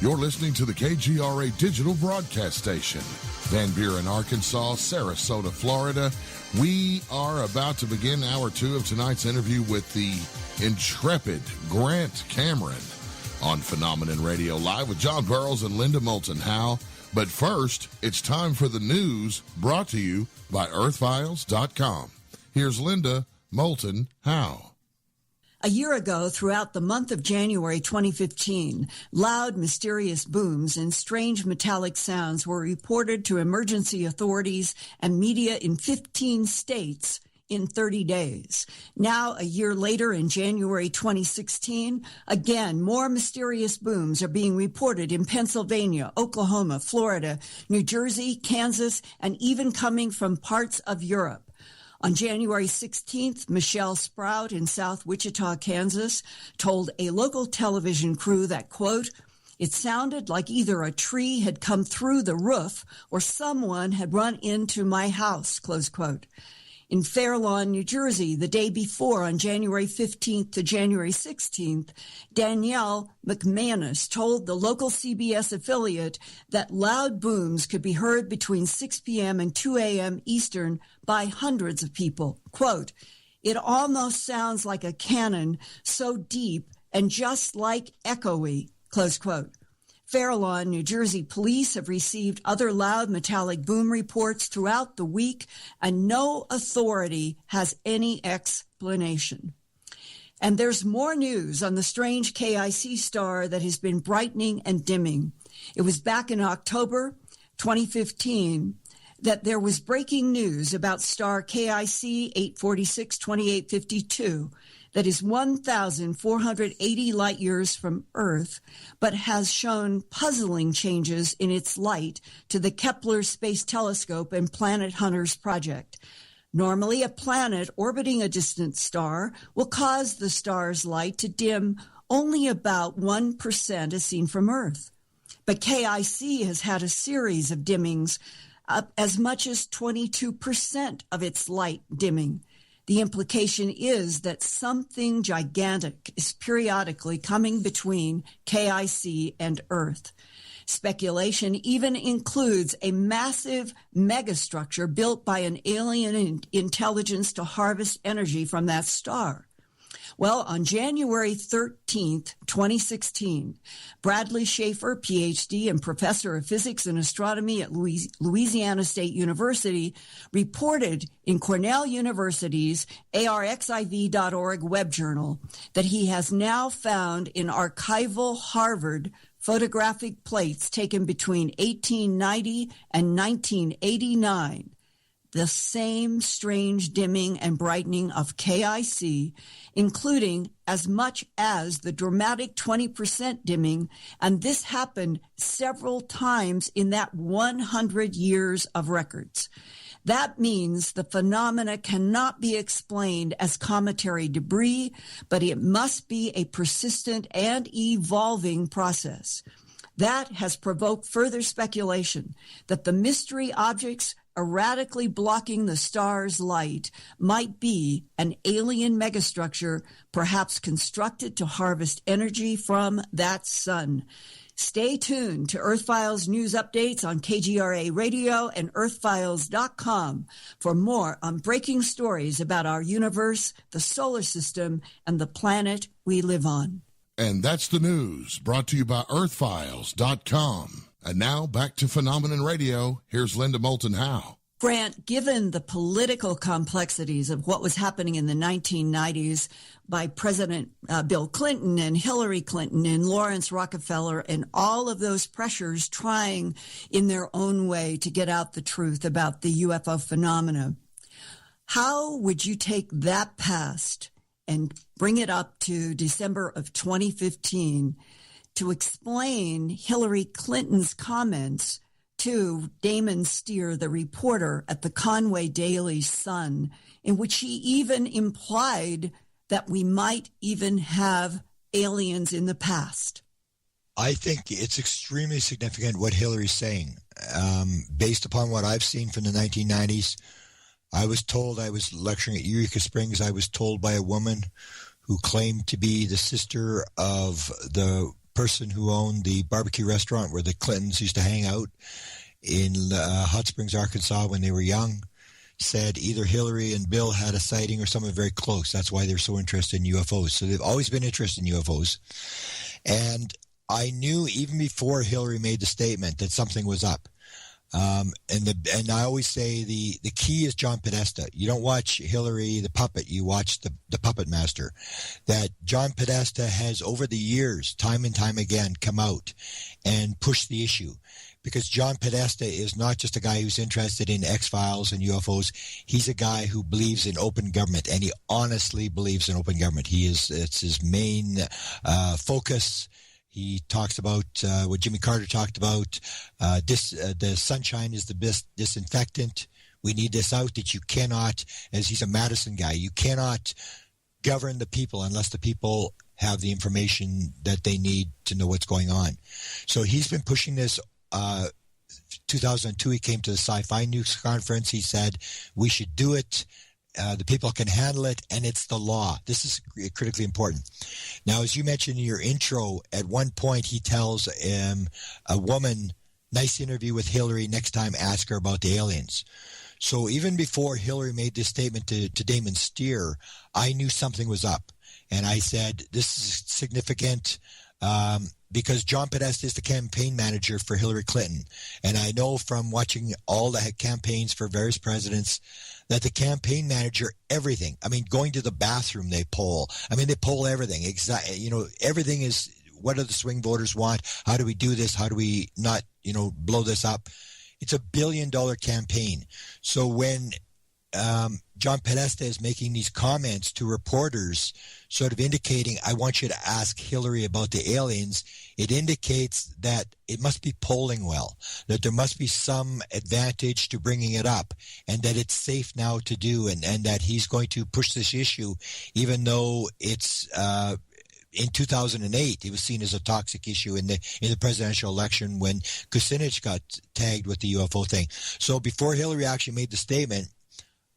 You're listening to the KGRA digital broadcast station. Van Buren, Arkansas, Sarasota, Florida. We are about to begin hour 2 of tonight's interview with the intrepid Grant Cameron on Phenomenon Radio Live with John Burroughs and Linda Moulton Howe. But first, it's time for the news brought to you by earthfiles.com. Here's Linda Moulton Howe. A year ago, throughout the month of January 2015, loud, mysterious booms and strange metallic sounds were reported to emergency authorities and media in 15 states in 30 days. Now, a year later, in January 2016, again, more mysterious booms are being reported in Pennsylvania, Oklahoma, Florida, New Jersey, Kansas, and even coming from parts of Europe. On January 16th, Michelle Sprout in South Wichita, Kansas, told a local television crew that, quote, "It sounded like either a tree had come through the roof or someone had run into my house," close quote. In Fair Lawn, New Jersey, the day before, on January 15th to January 16th, Danielle McManus told the local CBS affiliate that loud booms could be heard between 6 p.m. and 2 a.m. Eastern by hundreds of people. Quote, "It almost sounds like a cannon, so deep and just like echoey," close quote. Fair Lawn, New Jersey police have received other loud metallic boom reports throughout the week, and no authority has any explanation. And there's more news on the strange KIC star that has been brightening and dimming. It was back in October 2015 that there was breaking news about star KIC 846-2852 that is 1,480 light years from Earth, but has shown puzzling changes in its light to the Kepler Space Telescope and Planet Hunters project. Normally, a planet orbiting a distant star will cause the star's light to dim only about 1% as seen from Earth. But KIC has had a series of dimmings, up as much as 22% of its light dimming. The implication is that something gigantic is periodically coming between KIC and Earth. Speculation even includes a massive megastructure built by an alien intelligence to harvest energy from that star. Well, on January 13th, 2016, Bradley Schaefer, PhD and professor of physics and astronomy at Louisiana State University, reported in Cornell University's arxiv.org web journal that he has now found in archival Harvard photographic plates taken between 1890 and 1989 the same strange dimming and brightening of KIC, including as much as the dramatic 20% dimming, and this happened several times in that 100 years of records. That means the phenomena cannot be explained as cometary debris, but it must be a persistent and evolving process. That has provoked further speculation that the mystery objects erratically blocking the star's light might be an alien megastructure, perhaps constructed to harvest energy from that sun. Stay tuned to Earth Files news updates on KGRA Radio and earthfiles.com for more on breaking stories about our universe, the solar system, and the planet we live on. And that's the news brought to you by earthfiles.com. And now back to Phenomenon Radio. Here's Linda Moulton Howe. Grant, given the political complexities of what was happening in the 1990s by President Bill Clinton and Hillary Clinton and Lawrence Rockefeller and all of those pressures trying in their own way to get out the truth about the UFO phenomena, how would you take that past and bring it up to December of 2015 to explain Hillary Clinton's comments to Damon Steer, the reporter at the Conway Daily Sun, in which he even implied that we might even have aliens in the past? I think it's extremely significant what Hillary's saying. Based upon what I've seen from the 1990s, I was told, I was lecturing at Eureka Springs, I was told by a woman who claimed to be the sister of the person who owned the barbecue restaurant where the Clintons used to hang out in Hot Springs, Arkansas when they were young, said either Hillary and Bill had a sighting or someone very close. That's why they're so interested in UFOs. So they've always been interested in UFOs. And I knew even before Hillary made the statement that something was up. And I always say the key is John Podesta. You don't watch Hillary the puppet, you watch the puppet master. That John Podesta has over the years, time and time again, come out and pushed the issue. Because John Podesta is not just a guy who's interested in X-Files and UFOs. He's a guy who believes in open government, and he honestly believes in open government. It's his main focus. He talks about what Jimmy Carter talked about. The sunshine is the best disinfectant. We need this out, that you cannot, as he's a Madison guy, you cannot govern the people unless the people have the information that they need to know what's going on. So he's been pushing this. 2002, he came to the Sci-Fi News Conference. He said, we should do it. The people can handle it, and it's the law. This is critically important. Now, as you mentioned in your intro, at one point he tells a woman, nice interview with Hillary, next time ask her about the aliens. So even before Hillary made this statement to Damon Steer, I knew something was up. And I said, this is significant because John Podesta is the campaign manager for Hillary Clinton. And I know from watching all the campaigns for various presidents that the campaign manager, everything, I mean, going to the bathroom, they poll. I mean, they poll everything. Everything is, what do the swing voters want? How do we do this? How do we not, blow this up? It's $1 billion campaign. So when John Podesta is making these comments to reporters, sort of indicating, I want you to ask Hillary about the aliens, it indicates that it must be polling well, that there must be some advantage to bringing it up, and that it's safe now to do, and that he's going to push this issue, even though it's in 2008, it was seen as a toxic issue in the presidential election when Kucinich got tagged with the UFO thing. So before Hillary actually made the statement,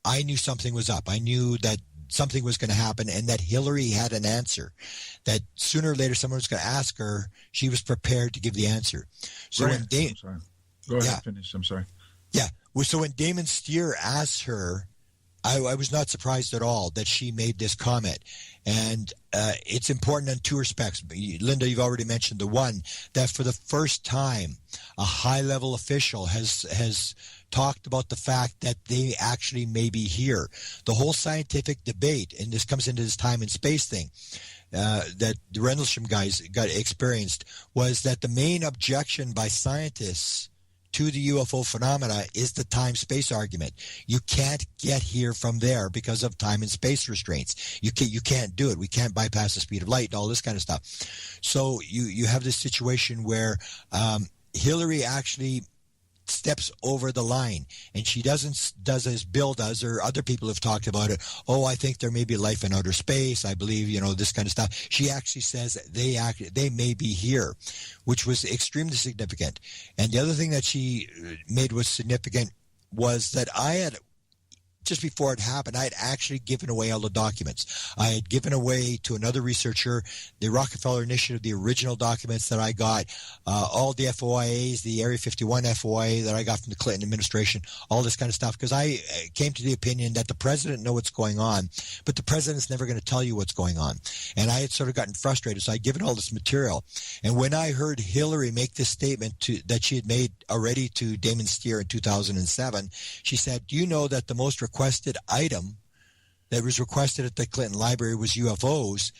I knew something was up. I knew that something was going to happen, and that Hillary had an answer, that sooner or later someone was going to ask her. She was prepared to give the answer. So I'm sorry. Go ahead, finish. I'm sorry. Yeah. Well, so when Damon Steer asked her, I was not surprised at all that she made this comment. And it's important in two respects. Linda, you've already mentioned the one, that for the first time, a high-level official has talked about the fact that they actually may be here. The whole scientific debate, and this comes into this time and space thing, that the Rendlesham guys got experienced, was that the main objection by scientists to the UFO phenomena is the time-space argument. You can't get here from there because of time and space restraints. You can't do it. We can't bypass the speed of light and all this kind of stuff. So you have this situation where Hillary actually steps over the line, and she does as Bill does, or other people have talked about it. Oh, I think there may be life in outer space. I believe, this kind of stuff. She actually says they may be here, which was extremely significant. And the other thing that she made was significant was that I had, just before it happened, I had actually given away all the documents. I had given away to another researcher the Rockefeller Initiative, the original documents that I got, all the FOIAs, the Area 51 FOIA that I got from the Clinton administration, all this kind of stuff, because I came to the opinion that the president knows what's going on, but the president's never going to tell you what's going on. And I had sort of gotten frustrated, so I'd given all this material. And when I heard Hillary make this statement that she had made already to Damon Steer in 2007, she said, do you know that the most requested item that was requested at the Clinton Library was UFOs?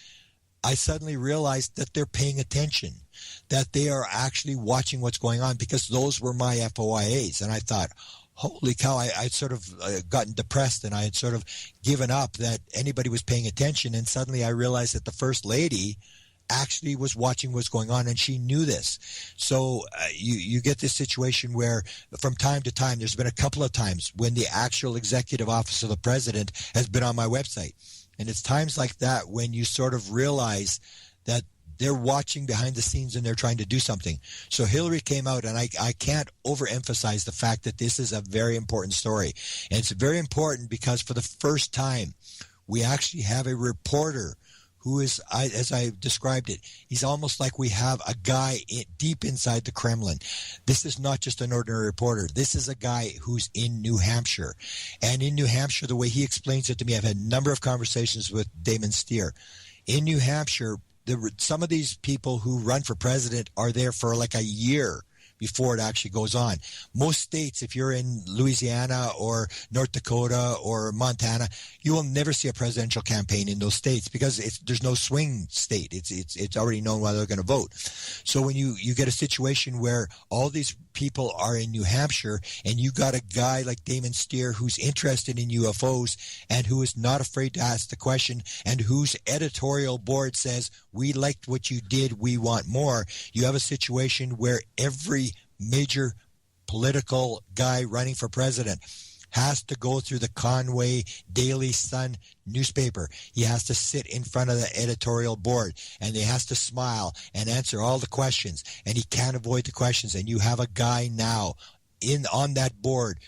I suddenly realized that they're paying attention, that they are actually watching what's going on, because those were my FOIAs. And I thought, holy cow, I'd sort of gotten depressed, and I had sort of given up that anybody was paying attention. And suddenly I realized that the First Lady actually was watching what's going on, and she knew this. So you get this situation where from time to time, there's been a couple of times when the actual executive office of the president has been on my website. And it's times like that when you sort of realize that they're watching behind the scenes and they're trying to do something. So Hillary came out, and I can't overemphasize the fact that this is a very important story. And it's very important because for the first time, we actually have a reporter who is, as I described it, he's almost like we have a guy deep inside the Kremlin. This is not just an ordinary reporter. This is a guy who's in New Hampshire. And in New Hampshire, the way he explains it to me, I've had a number of conversations with Damon Steer. In New Hampshire, some of these people who run for president are there for like a year before it actually goes on. Most states, if you're in Louisiana or North Dakota or Montana, you will never see a presidential campaign in those states because there's no swing state. It's already known why they're going to vote. So when you get a situation where all these people are in New Hampshire and you got a guy like Damon Steer who's interested in UFOs and who is not afraid to ask the question and whose editorial board says, we liked what you did, we want more, you have a situation where every major political guy running for president has to go through the Conway Daily Sun newspaper. He has to sit in front of the editorial board and he has to smile and answer all the questions, and he can't avoid the questions. And you have a guy now on that board,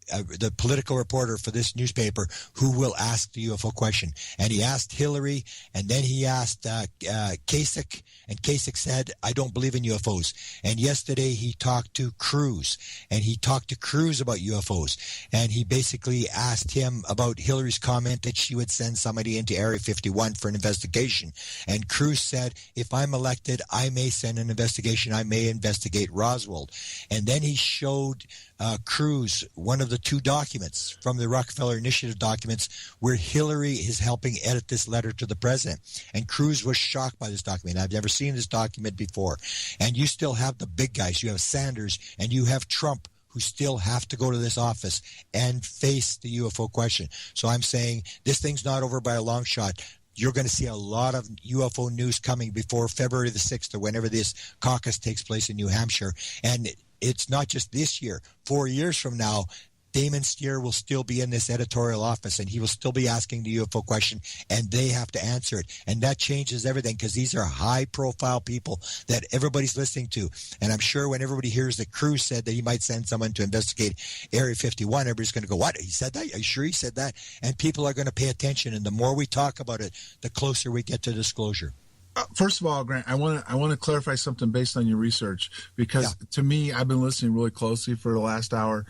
the political reporter for this newspaper, who will ask the UFO question. And he asked Hillary, and then he asked Kasich, and Kasich said, I don't believe in UFOs. And yesterday he talked to Cruz, and he talked to Cruz about UFOs. And he basically asked him about Hillary's comment that she would send somebody into Area 51 for an investigation. And Cruz said, if I'm elected, I may send an investigation. I may investigate Roswell. And then he showed Cruz one of the two documents from the Rockefeller Initiative documents where Hillary is helping edit this letter to the president. And Cruz was shocked by this document. I've never seen this document before. And you still have the big guys. You have Sanders and you have Trump, who still have to go to this office and face the UFO question. So I'm saying this thing's not over by a long shot. You're going to see a lot of UFO news coming before February the 6th or whenever this caucus takes place in New Hampshire. And it's not just this year. 4 years from now, Damon Steer will still be in this editorial office, and he will still be asking the UFO question, and they have to answer it. And that changes everything, because these are high-profile people that everybody's listening to. And I'm sure when everybody hears that Cruz said that he might send someone to investigate Area 51, everybody's going to go, what? He said that? Are you sure he said that? And people are going to pay attention, and the more we talk about it, the closer we get to disclosure. First of all, Grant, I want to clarify something based on your research, because to me, I've been listening really closely for the last hour.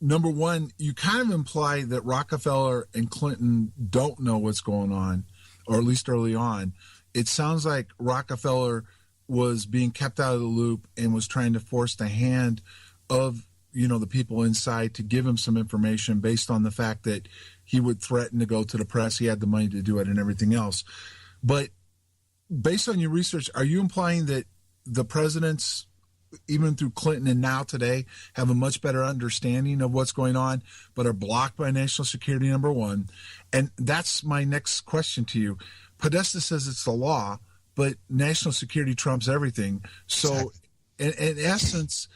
Number one, you kind of imply that Rockefeller and Clinton don't know what's going on, or at least early on. It sounds like Rockefeller was being kept out of the loop and was trying to force the hand of, the people inside to give him some information based on the fact that he would threaten to go to the press. He had the money to do it and everything else. But based on your research, are you implying that the presidents, even through Clinton and now today, have a much better understanding of what's going on, but are blocked by national security, number one? And that's my next question to you. Podesta says it's the law, but national security trumps everything. So in essence,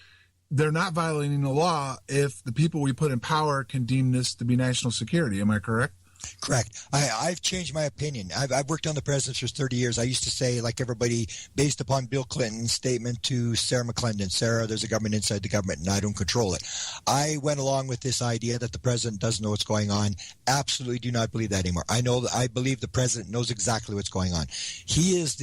they're not violating the law if the people we put in power can deem this to be national security. Am I correct? Correct. I've changed my opinion. I've worked on the presidents for 30 years. I used to say, like everybody, based upon Bill Clinton's statement to Sarah McClendon, Sarah, there's a government inside the government and I don't control it. I went along with this idea that the president doesn't know what's going on. Absolutely do not believe that anymore. I believe the president knows exactly what's going on. He is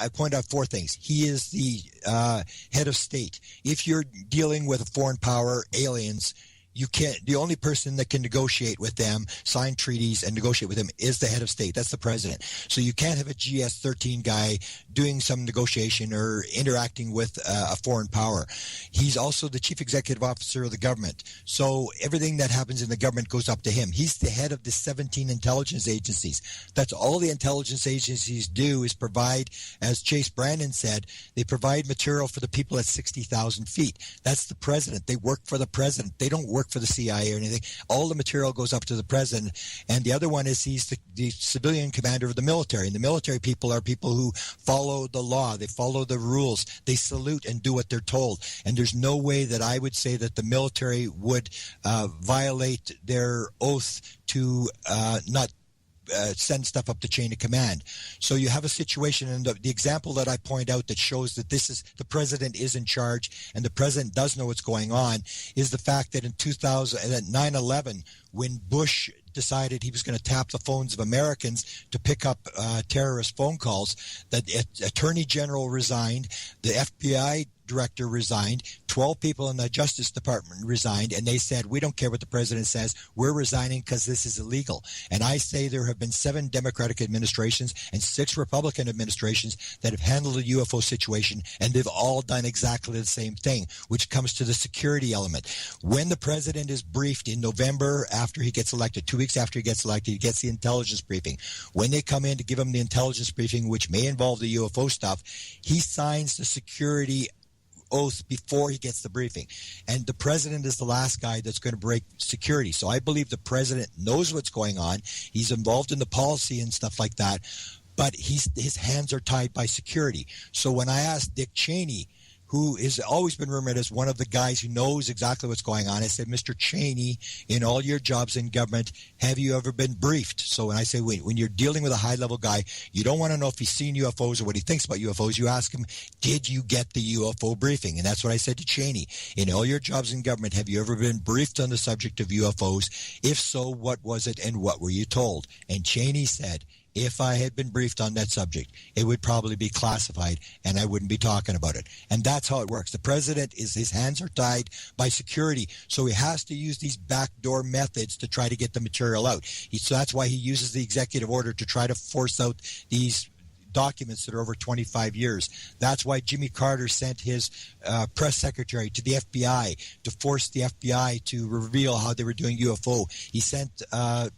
I point out four things. He is the head of state. If you're dealing with a foreign power, aliens, you can't. The only person that can negotiate with them, sign treaties and negotiate with them, is the head of state. That's the president. So you can't have a GS-13 guy doing some negotiation or interacting with a foreign power. He's also the chief executive officer of the government. So everything that happens in the government goes up to him. He's the head of the 17 intelligence agencies. That's all the intelligence agencies do, is provide, as Chase Brandon said, they provide material for the people at 60,000 feet. That's the president. They work for the president. They don't work for the CIA or anything. All the material goes up to the president. And the other one is he's the civilian commander of the military. And the military people are people who follow the law. They follow the rules. They salute and do what they're told. And there's no way that I would say that the military would violate their oath to not send stuff up the chain of command. So you have a situation, and the example that I point out that shows that this is the president is in charge and the president does know what's going on is the fact that in 9/11, when Bush decided he was going to tap the phones of Americans to pick up terrorist phone calls. The Attorney General resigned, the FBI director resigned, 12 people in the Justice Department resigned, and they said, we don't care what the president says, we're resigning because this is illegal. And I say there have been 7 Democratic administrations and 6 Republican administrations that have handled the UFO situation, and they've all done exactly the same thing, which comes to the security element. When the president is briefed in November after he gets elected, 2 weeks after he gets elected, he gets the intelligence briefing. When they come in to give him the intelligence briefing, which may involve the UFO stuff, he signs the security oath before he gets the briefing. And the president is the last guy that's going to break security. So I believe the president knows what's going on. He's involved in the policy and stuff like that, but his hands are tied by security. So when I asked Dick Cheney, who has always been rumored as one of the guys who knows exactly what's going on, I said, Mr. Cheney, in all your jobs in government, have you ever been briefed? So when I say, wait, when you're dealing with a high-level guy, you don't want to know if he's seen UFOs or what he thinks about UFOs. You ask him, did you get the UFO briefing? And that's what I said to Cheney. In all your jobs in government, have you ever been briefed on the subject of UFOs? If so, what was it and what were you told? And Cheney said, if I had been briefed on that subject, it would probably be classified and I wouldn't be talking about it. And that's how it works. The president his hands are tied by security. So he has to use these backdoor methods to try to get the material out. So that's why he uses the executive order to try to force out these documents that are over 25 years. That's why Jimmy Carter sent his press secretary to the FBI to force the FBI to reveal how they were doing UFO. He sent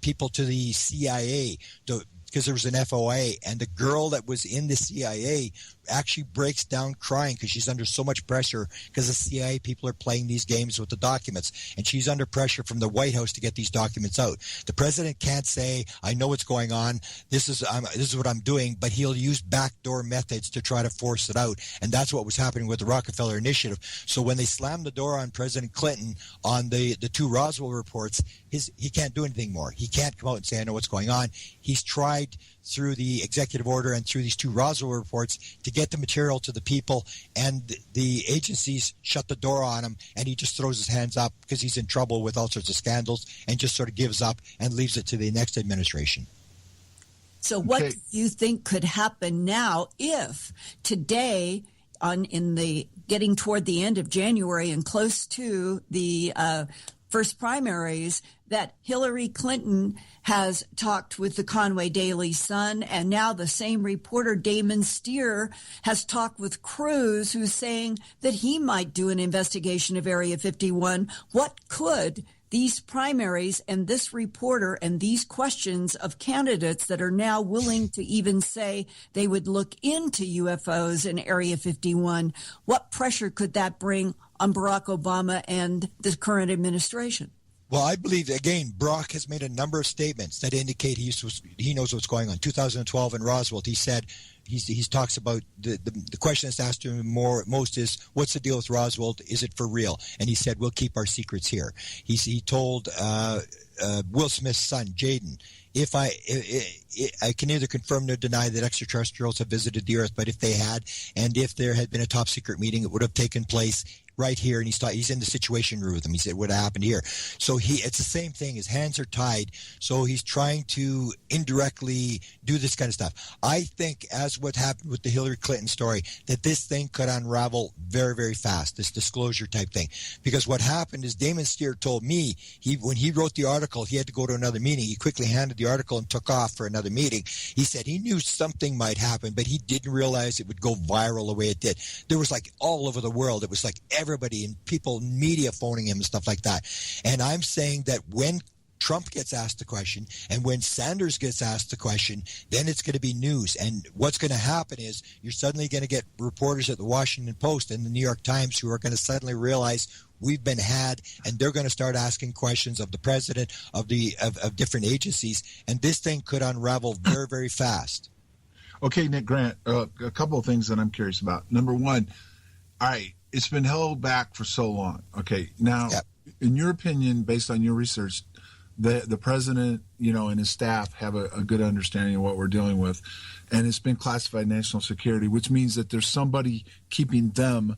people to the CIA because there was an FOA, and the girl that was in the CIA actually breaks down crying because she's under so much pressure because the CIA people are playing these games with the documents, and she's under pressure from the White House to get these documents out. The president can't say, I know what's going on, this is what I'm doing, but he'll use backdoor methods to try to force it out, and that's what was happening with the Rockefeller Initiative. So when they slammed the door on President Clinton on the 2 Roswell reports, he can't do anything more. He can't come out and say, I know what's going on. He's tried through the executive order and through these 2 Roswell reports to get the material to the people, and the agencies shut the door on him, and he just throws his hands up because he's in trouble with all sorts of scandals and just sort of gives up and leaves it to the next administration. So what do you think could happen now if today, in the getting toward the end of January and close to the first primaries, that Hillary Clinton has talked with the Conway Daily Sun, and now the same reporter, Damon Steer, has talked with Cruz, who's saying that he might do an investigation of Area 51. What could these primaries and this reporter and these questions of candidates that are now willing to even say they would look into UFOs in Area 51, what pressure could that bring on Barack Obama and the current administration? Well, I believe, again, Brock has made a number of statements that indicate he knows what's going on. 2012 in Roswell, he said, he talks about the question that's asked to him most is, what's the deal with Roswell? Is it for real? And he said, we'll keep our secrets here. He told Will Smith's son, Jaden, I can neither confirm nor deny that extraterrestrials have visited the Earth, but if they had, and if there had been a top secret meeting, it would have taken place right here, and he's in the situation room with them. He said, what happened here? So it's the same thing. His hands are tied, so he's trying to indirectly do this kind of stuff. I think, as what happened with the Hillary Clinton story, that this thing could unravel very, very fast, this disclosure type thing. Because what happened is Damon Steer told me, when he wrote the article, he had to go to another meeting. He quickly handed the article and took off for another meeting. He said he knew something might happen, but he didn't realize it would go viral the way it did. There was all over the world. It was everybody and people, media phoning him and stuff like that. And I'm saying that when Trump gets asked the question and when Sanders gets asked the question, then it's going to be news. And what's going to happen is you're suddenly going to get reporters at the Washington Post and the New York Times who are going to suddenly realize we've been had, and they're going to start asking questions of the president, of different agencies, and this thing could unravel very, very fast. Okay, Nick Grant, a couple of things that I'm curious about. Number one, all right, it's been held back for so long. Okay, now, in your opinion, based on your research, the president, and his staff have a good understanding of what we're dealing with, and it's been classified national security, which means that there's somebody keeping them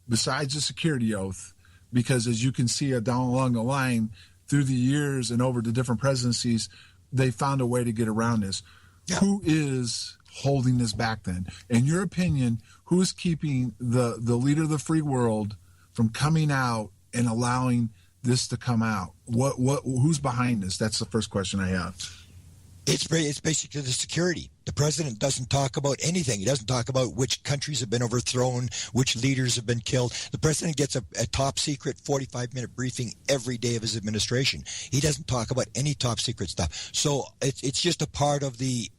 besides the security oath, because as you can see down along the line, through the years and over the different presidencies, they found a way to get around this. Yeah. Who is holding this back then? In your opinion, who is keeping the leader of the free world from coming out and allowing this to come out? Who's behind this? That's the first question I have. It's basically the security. The president doesn't talk about anything. He doesn't talk about which countries have been overthrown, which leaders have been killed. The president gets a top secret 45-minute briefing every day of his administration. He doesn't talk about any top secret stuff. So it's just a part of the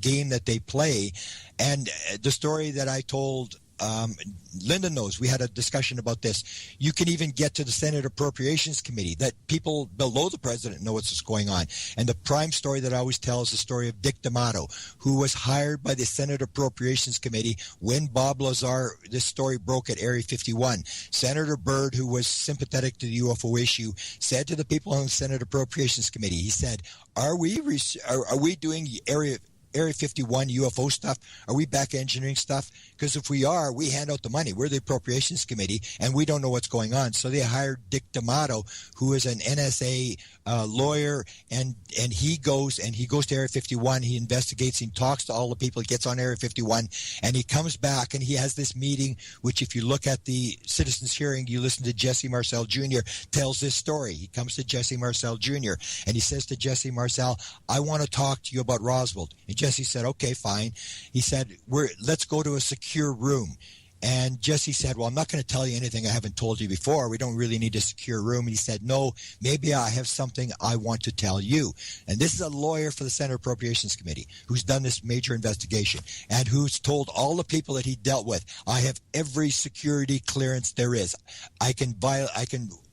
game that they play. And the story that I told, Linda knows, we had a discussion about this. You can even get to the Senate Appropriations Committee, that people below the president know what's going on. And the prime story that I always tell is the story of Dick D'Amato, who was hired by the Senate Appropriations Committee when Bob Lazar, this story broke at Area 51. Senator Byrd, who was sympathetic to the UFO issue, said to the people on the Senate Appropriations Committee, he said, are we doing Area 51 UFO stuff? Are we back engineering stuff? Because if we are, we hand out the money. We're the Appropriations Committee, and we don't know what's going on. So they hired Dick D'Amato, who is an NSA lawyer, and he goes to Area 51. He investigates. He talks to all the people. He gets on Area 51, and he comes back, and he has this meeting, which if you look at the citizens hearing, you listen to Jesse Marcel Jr. tells this story. He comes to Jesse Marcel Jr., and he says to Jesse Marcel, I want to talk to you about Roswell. And Jesse said, okay, fine. He said, let's go to a secure room. And Jesse said, well, I'm not going to tell you anything I haven't told you before. We don't really need a secure room. And he said, no, maybe I have something I want to tell you. And this is a lawyer for the Senate Appropriations Committee who's done this major investigation and who's told all the people that he dealt with, I have every security clearance there is. I can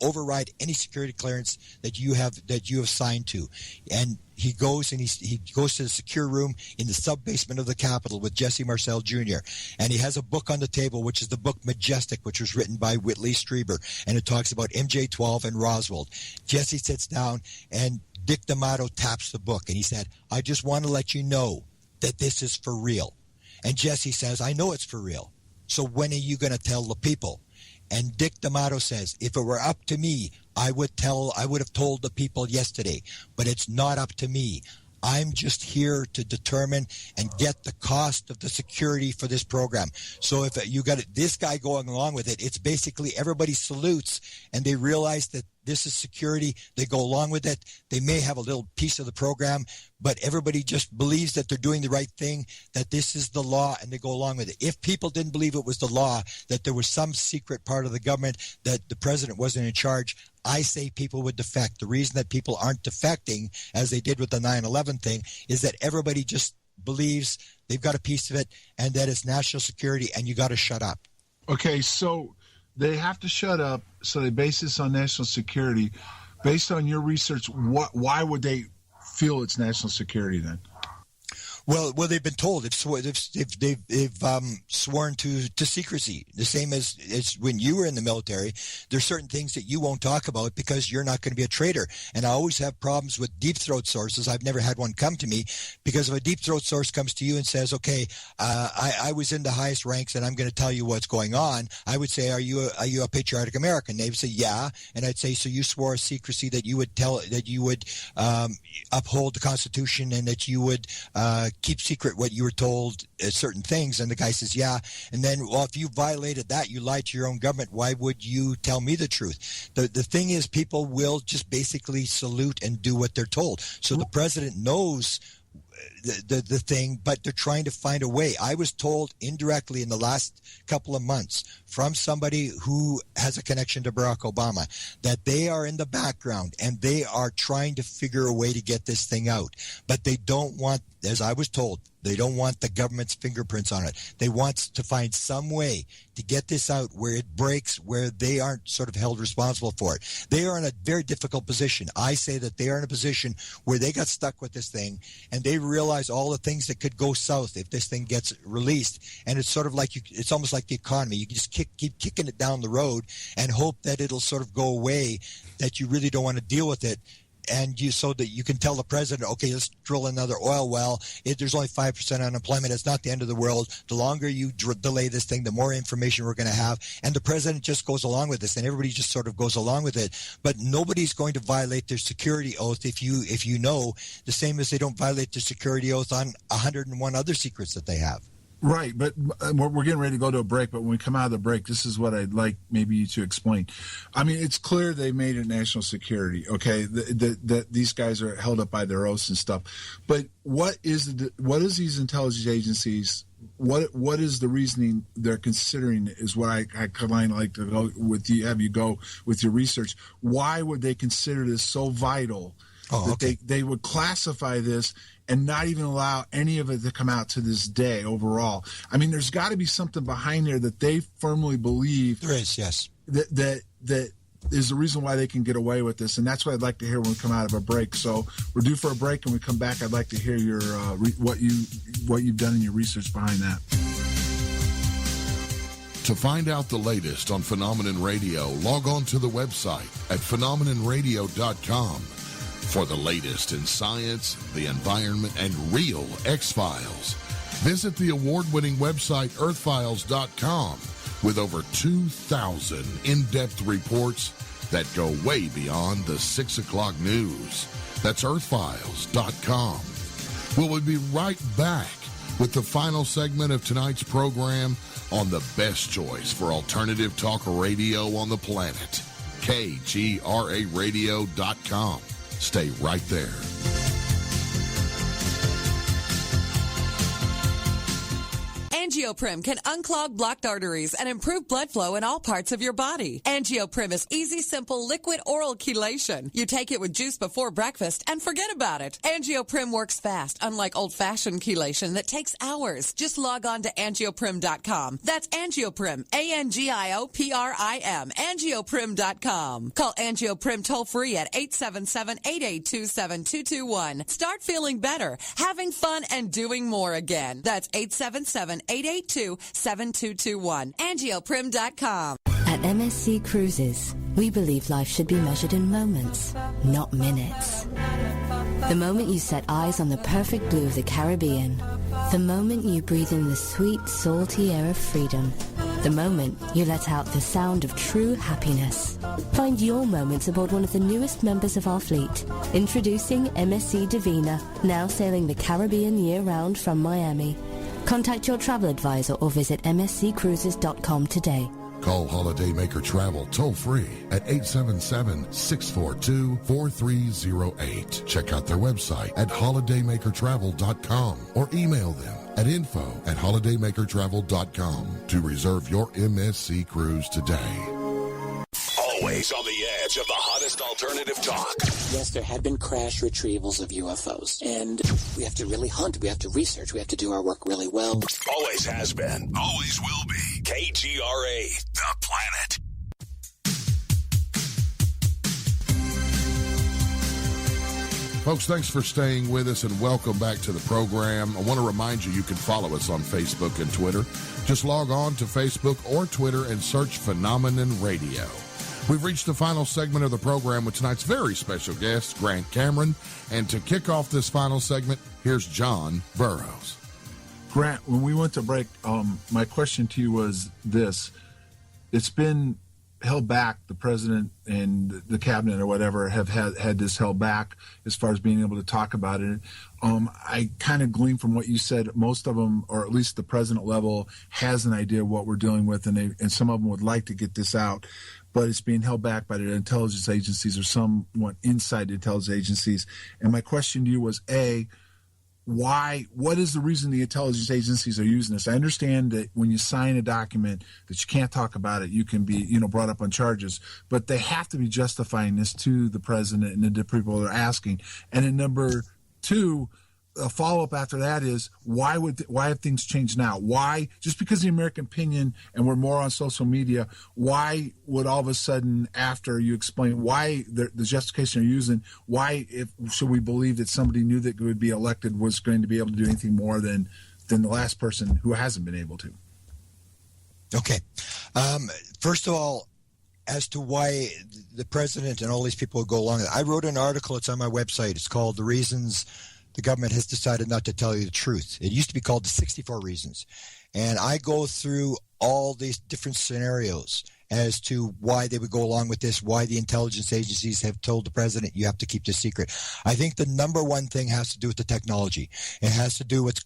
override any security clearance that you have signed to. And he goes to the secure room in the sub-basement of the Capitol with Jesse Marcel Jr. And he has a book on the table, which is the book Majestic, which was written by Whitley Strieber. And it talks about MJ-12 and Roswell. Jesse sits down and Dick D'Amato taps the book. And he said, I just want to let you know that this is for real. And Jesse says, I know it's for real. So when are you going to tell the people? And Dick D'Amato says, if it were up to me, I would have told the people yesterday, but it's not up to me. I'm just here to determine and get the cost of the security for this program. So if you got this guy going along with it, it's basically everybody salutes and they realize that this is security. They go along with it. They may have a little piece of the program, but everybody just believes that they're doing the right thing, that this is the law, and they go along with it. If people didn't believe it was the law, that there was some secret part of the government, that the president wasn't in charge, I say people would defect. The reason that people aren't defecting, as they did with the 9/11 thing, is that everybody just believes they've got a piece of it and that it's national security and you got to shut up. Okay, so they have to shut up, so they base this on national security. Based on your research, why would they feel it's national security then? Well, they've been told they've sworn to secrecy. The same as when you were in the military. There's certain things that you won't talk about because you're not going to be a traitor. And I always have problems with deep throat sources. I've never had one come to me because if a deep throat source comes to you and says, "Okay, I was in the highest ranks and I'm going to tell you what's going on," I would say, "Are you a patriotic American?" They would say, "Yeah," and I'd say, "So you swore a secrecy that you would uphold the Constitution and that you would keep secret what you were told certain things." And the guy says, "Yeah." And then, well, if you violated that, you lied to your own government, why would you tell me the truth? The thing is, people will just basically salute and do what they're told. So the president knows the thing, but they're trying to find a way. I was told indirectly in the last couple of months from somebody who has a connection to Barack Obama that they are in the background and they are trying to figure a way to get this thing out. But they don't want, as I was told, they don't want the government's fingerprints on it. They want to find some way to get this out where it breaks, where they aren't sort of held responsible for it. They are in a very difficult position. I say that they are in a position where they got stuck with this thing and they realize all the things that could go south if this thing gets released. And it's sort of like it's almost like the economy. You can just keep kicking it down the road and hope that it'll sort of go away, that you really don't want to deal with it. and so that you can tell the president, okay, let's drill another oil well. There's only 5% unemployment. It's not the end of the world. The longer you delay this thing, the more information we're going to have. And the president just goes along with this, and everybody just sort of goes along with it. But nobody's going to violate their security oath if you know, the same as they don't violate their security oath on 101 other secrets that they have. Right, but we're getting ready to go to a break, but when we come out of the break, this is what I'd like maybe you to explain. I mean, it's clear they made it national security, okay, that these guys are held up by their oaths and stuff. But what is these intelligence agencies, what is the reasoning they're considering is what I kind of like to go with you, have you go with your research. Why would they consider this so vital that they would classify this and not even allow any of it to come out to this day overall? I mean, there's got to be something behind there that they firmly believe. There is, yes. That is the reason why they can get away with this, and that's what I'd like to hear when we come out of a break. So we're due for a break, and when we come back, I'd like to hear your what you've done in your research behind that. To find out the latest on Phenomenon Radio, log on to the website at phenomenonradio.com. For the latest in science, the environment, and real X-Files, visit the award-winning website earthfiles.com with over 2,000 in-depth reports that go way beyond the 6 o'clock news. That's earthfiles.com. We'll be right back with the final segment of tonight's program on the best choice for alternative talk radio on the planet, KGRAradio.com. Stay right there. Angioprim can unclog blocked arteries and improve blood flow in all parts of your body. Angioprim is easy, simple, liquid oral chelation. You take it with juice before breakfast and forget about it. Angioprim works fast, unlike old-fashioned chelation that takes hours. Just log on to angioprim.com. That's Angioprim, ANGIOPRIM, angioprim.com. Call Angioprim toll-free at 877-882-7221. Start feeling better, having fun, and doing more again. That's 877-882-7221. Angioprim.com. At MSC Cruises, we believe life should be measured in moments, not minutes. The moment you set eyes on the perfect blue of the Caribbean. The moment you breathe in the sweet, salty air of freedom. The moment you let out the sound of true happiness. Find your moments aboard one of the newest members of our fleet. Introducing MSC Divina, now sailing the Caribbean year-round from Miami. Contact your travel advisor or visit msccruises.com today. Call Holiday Maker Travel toll-free at 877-642-4308. Check out their website at holidaymakertravel.com or email them at info@holidaymakertravel.com to reserve your MSC cruise today. Always on the edge of the hottest alternative talk. Yes, there had been crash retrievals of UFOs, and we have to really hunt, we have to research, we have to do our work really well. Always has been, always will be. KGRA, the planet. Folks, thanks for staying with us and welcome back to the program. I want to remind you can follow us on Facebook and Twitter. Just log on to Facebook or Twitter and search Phenomenon Radio. We've reached the final segment of the program with tonight's very special guest, Grant Cameron. And to kick off this final segment, here's John Burroughs. Grant, when we went to break, my question to you was this. It's been held back. The president and the cabinet or whatever have had this held back as far as being able to talk about it. I kind of gleaned from what you said, most of them, or at least the president level, has an idea of what we're dealing with, and some of them would like to get this out, but it's being held back by the intelligence agencies or somewhat inside the intelligence agencies. And my question to you was, A, why? What is the reason the intelligence agencies are using this? I understand that when you sign a document that you can't talk about it, you can be, brought up on charges, but they have to be justifying this to the president and the people they're asking. And then number two, a follow-up after that is, why have things changed now? Why, just because of the American opinion and we're more on social media, why would all of a sudden, after you explain why the justification you're using, should we believe that somebody new that would be elected was going to be able to do anything more than the last person who hasn't been able to? Okay. First of all, as to why the president and all these people would go along with it. I wrote an article. It's on my website. It's called The Reasons the Government Has Decided Not to Tell You the Truth. It used to be called The 64 Reasons. And I go through all these different scenarios as to why they would go along with this, why the intelligence agencies have told the president you have to keep this secret. I think the number one thing has to do with the technology. It has to do with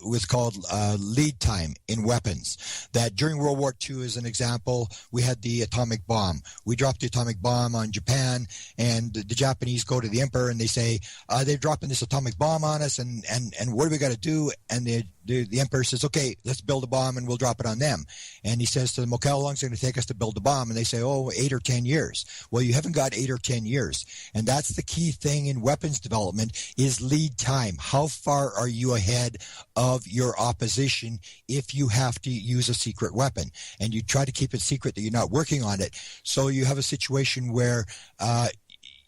what's called lead time in weapons. That during World War II, as an example, we had the atomic bomb. We dropped the atomic bomb on Japan, and the Japanese go to the emperor and they say, they're dropping this atomic bomb on us, and what do we got to do? And the emperor says, okay, let's build a bomb and we'll drop it on them. And he says to them, okay, how long is it going to take us to build the bomb? And they say, 8 or 10 years. Well, you haven't got 8 or 10 years. And that's the key thing in weapons development is lead time. How far are you ahead of your opposition if you have to use a secret weapon? And you try to keep it secret that you're not working on it. So you have a situation where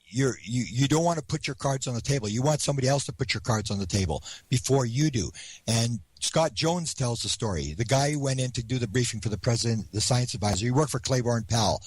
you don't want to put your cards on the table. You want somebody else to put your cards on the table before you do. And Scott Jones tells the story. The guy who went in to do the briefing for the president, the science advisor, he worked for Claiborne Pell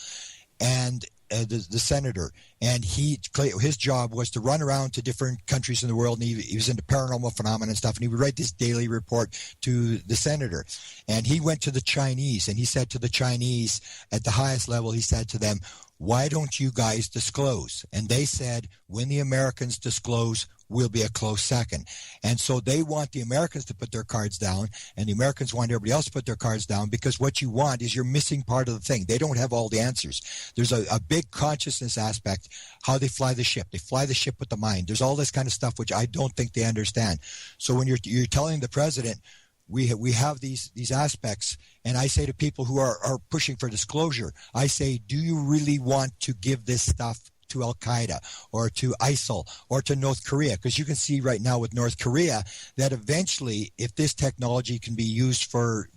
and the senator. And his job was to run around to different countries in the world. And he was into paranormal phenomena and stuff. And he would write this daily report to the senator. And he went to the Chinese, and he said to the Chinese at the highest level, he said to them, why don't you guys disclose? And they said, when the Americans disclose, we'll be a close second. And so they want the Americans to put their cards down, and the Americans want everybody else to put their cards down, because what you want is you're missing part of the thing. They don't have all the answers. There's a big consciousness aspect, how they fly the ship. They fly the ship with the mind. There's all this kind of stuff which I don't think they understand. So when you're telling the president, we have these aspects, and I say to people who are pushing for disclosure, I say, do you really want to give this stuff to Al-Qaeda or to ISIL or to North Korea? Because you can see right now with North Korea that eventually, if this technology can be used for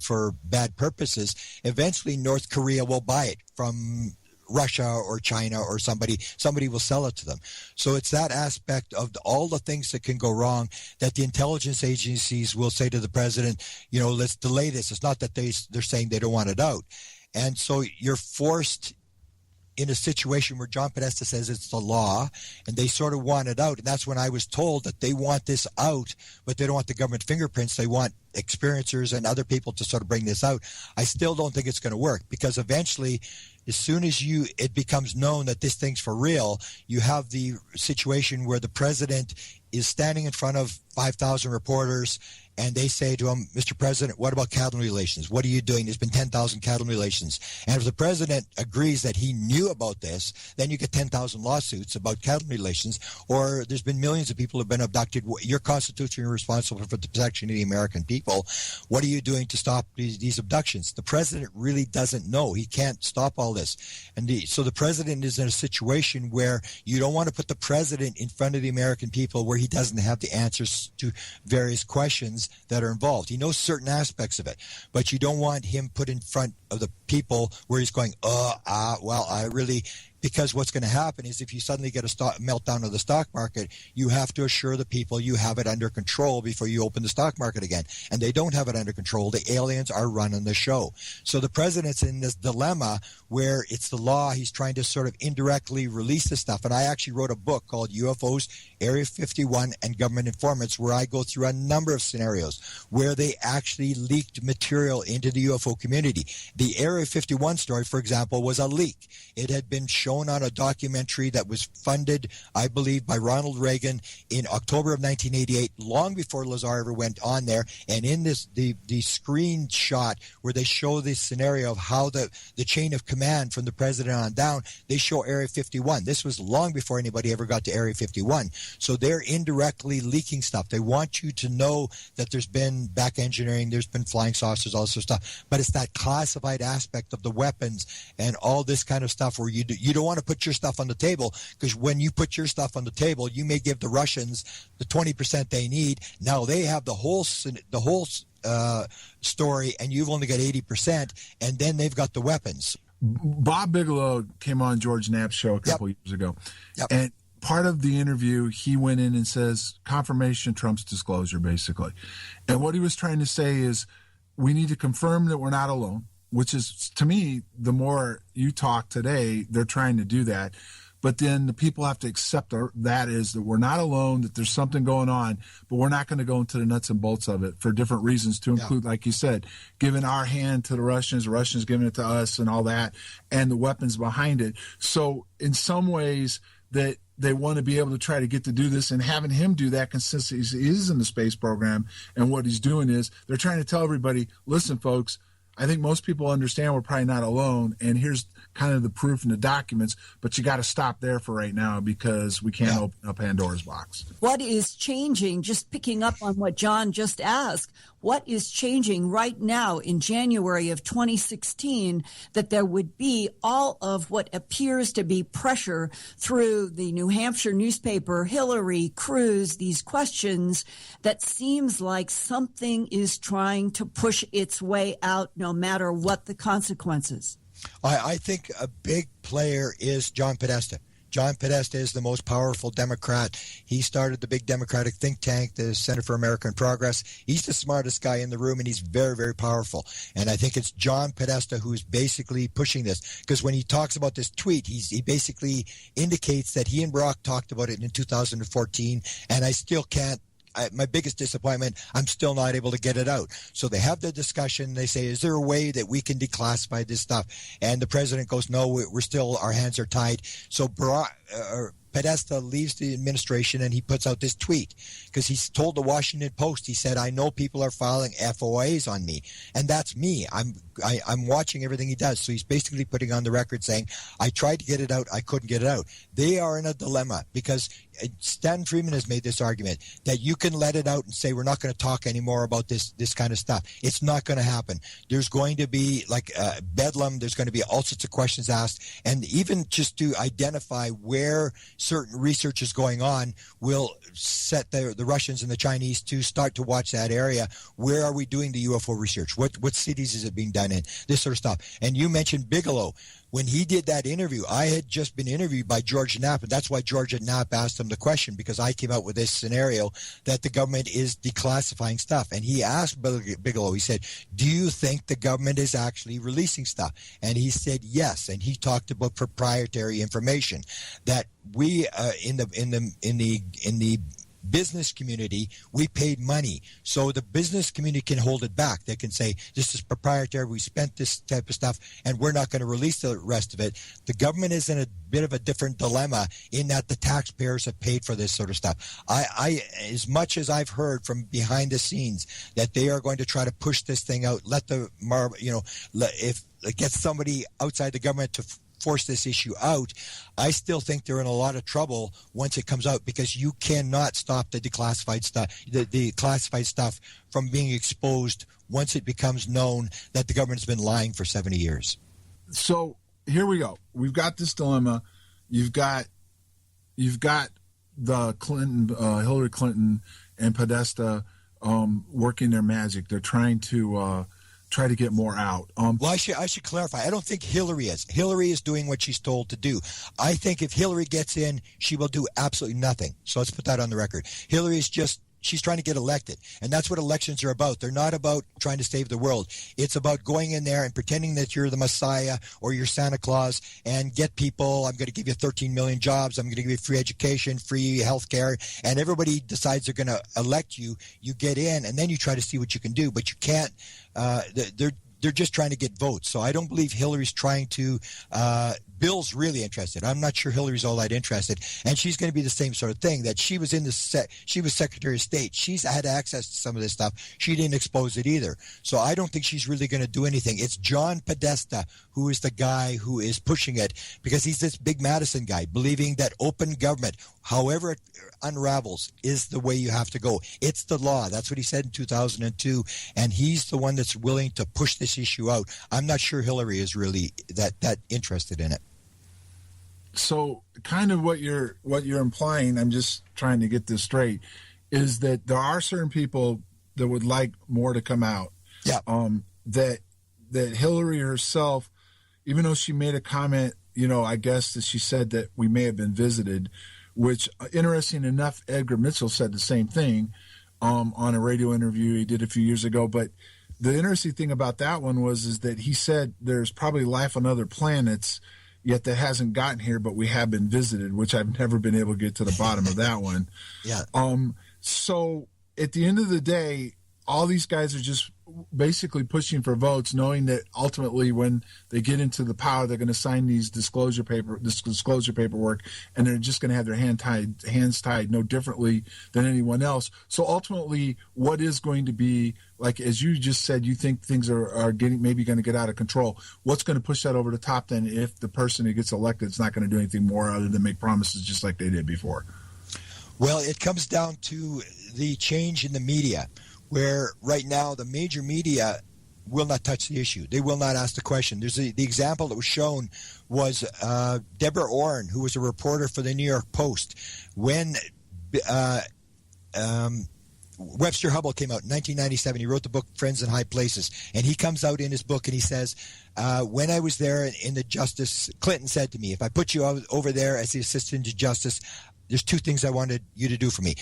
bad purposes, eventually North Korea will buy it from Russia or China or somebody will sell it to them. So it's that aspect of all the things that can go wrong that the intelligence agencies will say to the president, let's delay this. It's not that they're saying they don't want it out. And so you're forced in a situation where John Podesta says it's the law, and they sort of want it out. And that's when I was told that they want this out, but they don't want the government fingerprints. They want experiencers and other people to sort of bring this out. I still don't think it's going to work, because eventually, as soon as it becomes known that this thing's for real, you have the situation where the president is standing in front of 5,000 reporters, and they say to him, Mr. President, what about cattle relations? What are you doing? There's been 10,000 cattle relations. And if the president agrees that he knew about this, then you get 10,000 lawsuits about cattle relations, or there's been millions of people who have been abducted. You're constitutionally responsible for the protection of the American people. What are you doing to stop these abductions? The president really doesn't know. He can't stop all this. And so the president is in a situation where you don't want to put the president in front of the American people where he doesn't have the answers to various questions that are involved. He knows certain aspects of it, but you don't want him put in front of the people where he's going, because what's going to happen is if you suddenly get a meltdown of the stock market, you have to assure the people you have it under control before you open the stock market again. And they don't have it under control. The aliens are running the show. So the president's in this dilemma where it's the law. He's trying to sort of indirectly release this stuff. And I actually wrote a book called UFOs, Area 51, and Government Informants, where I go through a number of scenarios where they actually leaked material into the UFO community. The Area 51 story, for example, was a leak. It had been shown on a documentary that was funded, I believe, by Ronald Reagan in October of 1988, long before Lazar ever went on there. And in this, the screenshot where they show this scenario of how the chain of command from the president on down, they show Area 51. This was long before anybody ever got to Area 51. So they're indirectly leaking stuff. They want you to know that there's been back engineering, there's been flying saucers, all this sort of stuff. But it's that classified aspect of the weapons and all this kind of stuff where you don't want to put your stuff on the table, because when you put your stuff on the table, you may give the Russians the 20% they need. Now they have the whole story, and you've only got 80%, and then they've got the weapons. Bob Bigelow came on George Knapp's show a couple years ago, and part of the interview, he went in and says, confirmation trumps disclosure, basically. And what he was trying to say is, we need to confirm that we're not alone. which is, to me, the more you talk today, they're trying to do that. But then the people have to accept that is that we're not alone, that there's something going on, but we're not going to go into the nuts and bolts of it for different reasons, to include, like you said, giving our hand to the Russians giving it to us and all that, and the weapons behind it. So in some ways that they want to be able to try to get to do this, and having him do that consistently, he is in the space program, and what he's doing is they're trying to tell everybody, listen, folks, I think most people understand we're probably not alone, and here's kind of the proof in the documents, but you got to stop there for right now because we can't open up Pandora's box. What is changing, just picking up on what John just asked, what is changing right now in January of 2016 that there would be all of what appears to be pressure through the New Hampshire newspaper, Hillary, Cruz, these questions that seems like something is trying to push its way out no matter what the consequences? I think a big player is John Podesta. John Podesta is the most powerful Democrat. He started the big Democratic think tank, the Center for American Progress. He's the smartest guy in the room, and he's very, very powerful. And I think it's John Podesta who's basically pushing this, because when he talks about this tweet, he basically indicates that he and Barack talked about it in 2014, and I still can't. My biggest disappointment, I'm still not able to get it out. So they have the discussion. They say, is there a way that we can declassify this stuff? And the president goes, no, we're still, our hands are tied. So Podesta leaves the administration, and he puts out this tweet because he's told the Washington Post, he said, I know people are filing FOIs on me, and that's me. I'm watching everything he does. So he's basically putting on the record saying, I tried to get it out, I couldn't get it out. They are in a dilemma because Stan Freeman has made this argument that you can let it out and say we're not going to talk anymore about this kind of stuff. It's not going to happen. There's going to be like bedlam. There's going to be all sorts of questions asked, and even just to identify where certain research is going on will set the Russians and the Chinese to start to watch that area. Where are we doing the UFO research? What cities is it being done in? This sort of stuff. And you mentioned Bigelow. When he did that interview, I had just been interviewed by George Knapp, and that's why George Knapp asked him the question, because I came out with this scenario that the government is declassifying stuff. And he asked Bigelow, he said, do you think the government is actually releasing stuff? And he said yes. And he talked about proprietary information that we in the business community, we paid money. So the business community can hold it back. They can say, this is proprietary, we spent this type of stuff, and we're not going to release the rest of it. The government is in a bit of a different dilemma in that the taxpayers have paid for this sort of stuff. I as much as I've heard from behind the scenes that they are going to try to push this thing out, get somebody outside the government to force this issue out, I still think they're in a lot of trouble once it comes out, because you cannot stop the declassified stuff, the classified stuff from being exposed once it becomes known that the government's been lying for 70 years. So here we go. We've got this dilemma. You've got the Hillary Clinton and Podesta working their magic. They're trying to try to get more out. Well, I should clarify. I don't think Hillary is. Hillary is doing what she's told to do. I think if Hillary gets in, she will do absolutely nothing. So let's put that on the record. Hillary is she's trying to get elected. And that's what elections are about. They're not about trying to save the world. It's about going in there and pretending that you're the Messiah or you're Santa Claus and get people. I'm going to give you 13 million jobs. I'm going to give you free education, free health care. And everybody decides they're going to elect you. You get in, and then you try to see what you can do. But you can't. They're just trying to get votes. So I don't believe Hillary's trying to Bill's really interested. I'm not sure Hillary's all that interested. And she's going to be the same sort of thing, that she was she was Secretary of State. She's had access to some of this stuff. She didn't expose it either. So I don't think she's really going to do anything. It's John Podesta who is the guy who is pushing it, because he's this big Madison guy, believing that open government, however it unravels, is the way you have to go. It's the law. That's what he said in 2002. And he's the one that's willing to push this issue out. I'm not sure Hillary is really that interested in it. So kind of what you're implying, I'm just trying to get this straight, is that there are certain people that would like more to come out. Yeah. That Hillary herself, even though she made a comment, I guess that she said that we may have been visited, which, interesting enough, Edgar Mitchell said the same thing on a radio interview he did a few years ago. But the interesting thing about that one is that he said there's probably life on other planets, yet that hasn't gotten here, but we have been visited, which I've never been able to get to the bottom of that one. Yeah. So at the end of the day, all these guys are just basically pushing for votes, knowing that ultimately when they get into the power, they're going to sign these disclosure paperwork, and they're just going to have their hands tied no differently than anyone else. So ultimately, what is going to be, like as you just said, you think things are getting maybe going to get out of control. What's going to push that over the top then if the person who gets elected is not going to do anything more other than make promises just like they did before? Well, it comes down to the change in the media, where right now the major media will not touch the issue. They will not ask the question. There's the example that was shown was Deborah Orrin, who was a reporter for the New York Post. When Webster Hubbell came out in 1997, he wrote the book Friends in High Places, and he comes out in his book and he says, when I was there in the Justice, Clinton said to me, if I put you over there as the assistant to justice, there's two things I wanted you to do for me.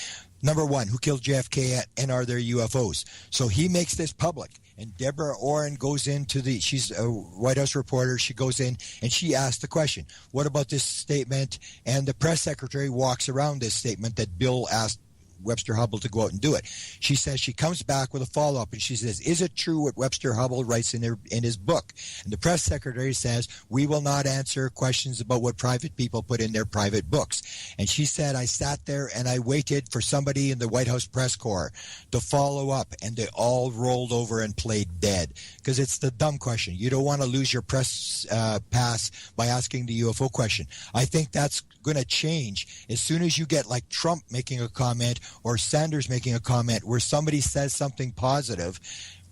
Number one, who killed JFK and are there UFOs? So he makes this public. And Deborah Orrin goes into she's a White House reporter. She goes in and she asks the question, what about this statement? And the press secretary walks around this statement that Bill asked Webster Hubbell to go out and do it. She says she comes back with a follow-up and she says, is it true what Webster Hubbell writes in his book? And the press secretary says, we will not answer questions about what private people put in their private books. And she said, I sat there and I waited for somebody in the White House press corps to follow up, and they all rolled over and played dead, because it's the dumb question. You don't want to lose your press pass by asking the UFO question. I think that's going to change as soon as you get like Trump making a comment or Sanders making a comment where somebody says something positive,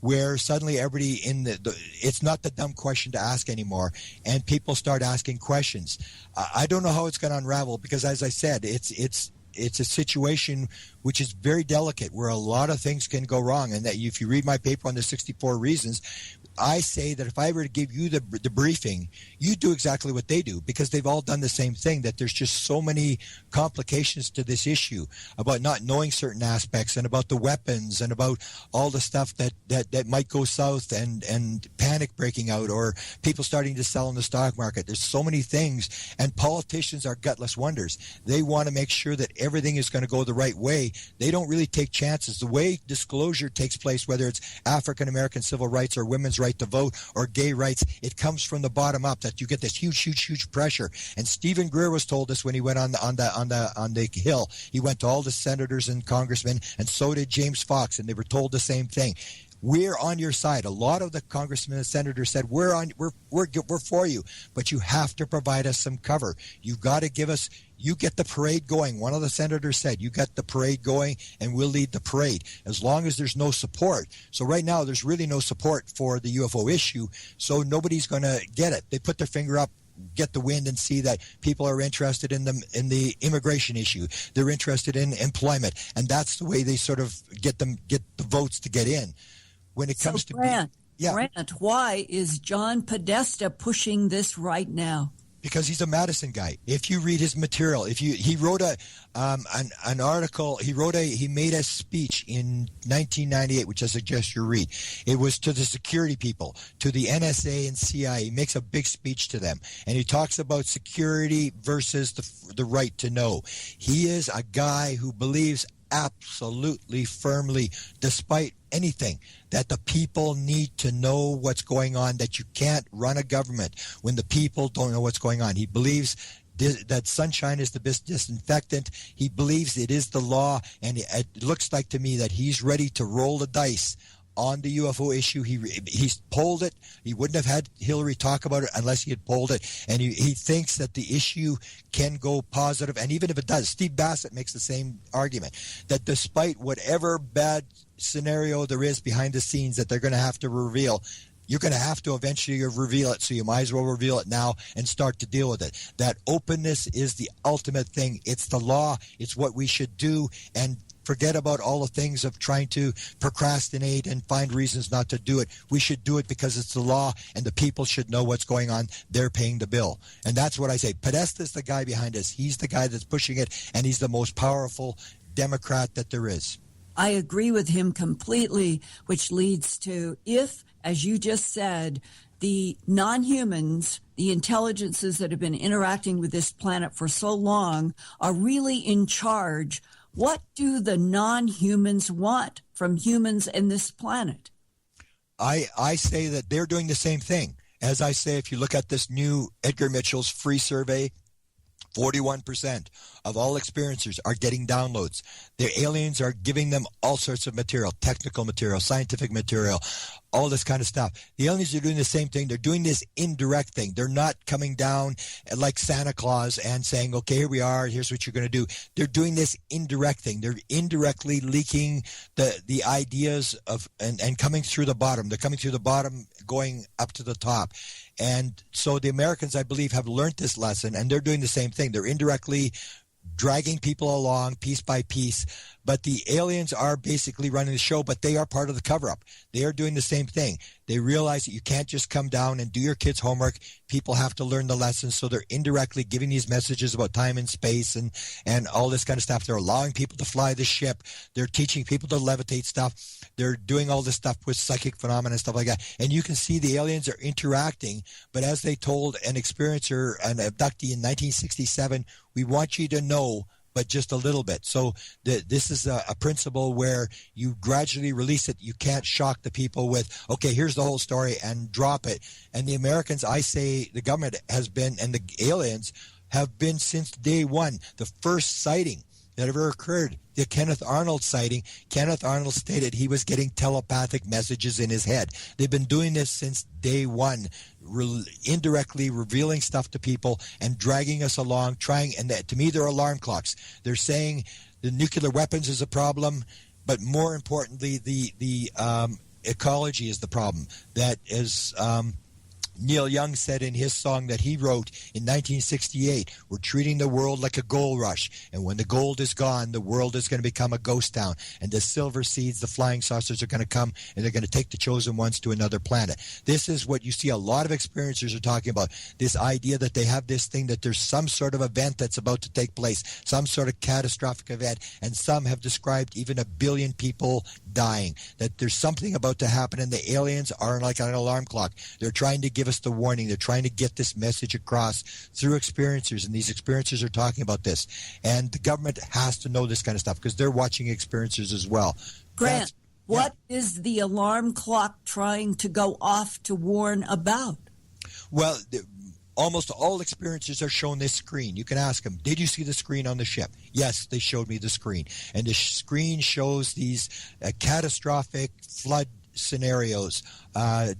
where suddenly everybody it's not the dumb question to ask anymore, and people start asking questions. I don't know how it's going to unravel, because as I said, it's a situation which is very delicate, where a lot of things can go wrong. And that if you read my paper on the 64 reasons, I say that if I were to give you the briefing, you do exactly what they do, because they've all done the same thing, that there's just so many complications to this issue about not knowing certain aspects, and about the weapons, and about all the stuff that might go south, and panic breaking out, or people starting to sell in the stock market. There's so many things, and politicians are gutless wonders. They want to make sure that everything is going to go the right way. They don't really take chances. The way disclosure takes place, whether it's African American civil rights or women's right to vote or gay rights, it comes from the bottom up, that you get this huge pressure. And Stephen Greer was told this when he went on the Hill. He went to all the senators and congressmen, and so did James Fox, and they were told the same thing. We're on your side. A lot of the congressmen and senators said, we're for you, but you have to provide us some cover. You got to give us. You get the parade going. One of the senators said, you get the parade going and we'll lead the parade, as long as there's no support. So right now there's really no support for the UFO issue, so nobody's going to get it. They put their finger up, get the wind, and see that people are interested in the immigration issue. They're interested in employment, and that's the way they sort of get the votes to get in. When it comes to Grant, why is John Podesta pushing this right now? Because he's a Madison guy. If you read his material, he wrote an article, he made a speech in 1998, which I suggest you read. It was to the security people, to the NSA and CIA. He makes a big speech to them, and he talks about security versus the right to know. He is a guy who believes absolutely firmly, despite anything, that the people need to know what's going on, that you can't run a government when the people don't know what's going on. He believes that sunshine is the best disinfectant. He believes it is the law, and it looks like to me that he's ready to roll the dice on the UFO issue. He's polled it. He wouldn't have had Hillary talk about it unless he had polled it. And he thinks that the issue can go positive. And even if it does, Steve Bassett makes the same argument, that despite whatever bad scenario there is behind the scenes that they're going to have to reveal, you're going to have to eventually reveal it, so you might as well reveal it now and start to deal with it. That openness is the ultimate thing. It's the law. It's what we should do, and forget about all the things of trying to procrastinate and find reasons not to do it. We should do it because it's the law, and the people should know what's going on. They're paying the bill. And that's what I say. Podesta's the guy behind us. He's the guy that's pushing it, and he's the most powerful Democrat that there is. I agree with him completely, which leads to if, as you just said, the non-humans, the intelligences that have been interacting with this planet for so long are really in charge, what do the non-humans want from humans and this planet? I say that they're doing the same thing. As I say, if you look at this new Edgar Mitchell's free survey, 41% of all experiencers are getting downloads. The aliens are giving them all sorts of material, technical material, scientific material, all this kind of stuff. The aliens are doing the same thing. They're doing this indirect thing. They're not coming down like Santa Claus and saying, okay, here we are, here's what you're going to do. They're doing this indirect thing. They're indirectly leaking the ideas of and coming through the bottom. They're coming through the bottom, going up to the top. And so the Americans, I believe, have learned this lesson, and they're doing the same thing. They're indirectly dragging people along piece by piece, but the aliens are basically running the show, but they are part of the cover-up. They are doing the same thing. They realize that you can't just come down and do your kids' homework. People have to learn the lessons, so they're indirectly giving these messages about time and space and all this kind of stuff. They're allowing people to fly the ship. They're teaching people to levitate stuff. They're doing all this stuff with psychic phenomena and stuff like that. And you can see the aliens are interacting, but as they told an experiencer, an abductee in 1967, we want you to know, but just a little bit. So this is a principle where you gradually release it. You can't shock the people with, okay, here's the whole story and drop it. And the Americans, I say the government has been, and the aliens have been since day one. The first sighting that ever occurred, the Kenneth Arnold sighting, Kenneth Arnold stated he was getting telepathic messages in his head. They've been doing this since day one, indirectly revealing stuff to people and dragging us along, and to me, they're alarm clocks. They're saying the nuclear weapons is a problem, but more importantly, the ecology is the problem. That is... Neil Young said in his song that he wrote in 1968, we're treating the world like a gold rush, and when the gold is gone, the world is going to become a ghost town, and the silver seeds, the flying saucers are going to come, and they're going to take the chosen ones to another planet. This is what you see a lot of experiencers are talking about, this idea that they have this thing, that there's some sort of event that's about to take place, some sort of catastrophic event, and some have described even 1 billion people dying, that there's something about to happen, and the aliens are like an alarm clock. They're trying to give us the warning. They're trying to get this message across through experiencers, and these experiencers are talking about this. And the government has to know this kind of stuff because they're watching experiencers as well. Grant, what is the alarm clock trying to go off to warn about? Well, almost all experiencers are shown this screen. You can ask them, did you see the screen on the ship? Yes, they showed me the screen. And the screen shows these catastrophic flood scenarios,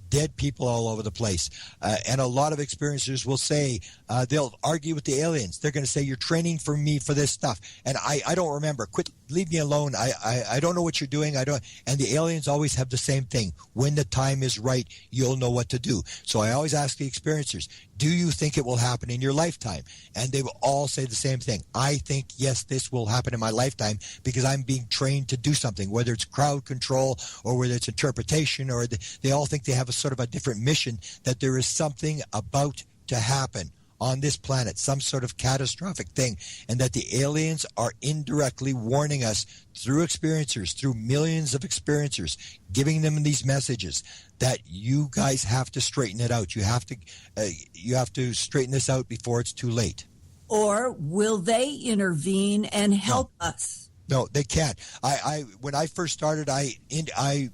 dead people all over the place. And a lot of experiencers will say, they'll argue with the aliens. They're going to say, you're training for me for this stuff. And I don't remember. Quit, leave me alone. I don't know what you're doing. And the aliens always have the same thing. When the time is right, you'll know what to do. So I always ask the experiencers, do you think it will happen in your lifetime? And they will all say the same thing. I think, yes, this will happen in my lifetime because I'm being trained to do something, whether it's crowd control or whether it's interpretation, or they all think they have a sort of a different mission, that there is something about to happen on this planet, some sort of catastrophic thing, and that the aliens are indirectly warning us through experiencers, through millions of experiencers, giving them these messages that you guys have to straighten it out. You have to straighten this out before it's too late. Or will they intervene and help us? No, they can't. When I first started, I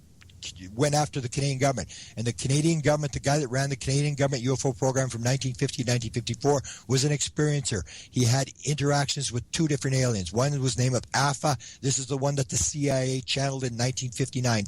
went after the Canadian government. And the Canadian government, the guy that ran the Canadian government UFO program from 1950 to 1954 was an experiencer. He had interactions with 2 different aliens. One was named Alpha. This is the one that the CIA channeled in 1959,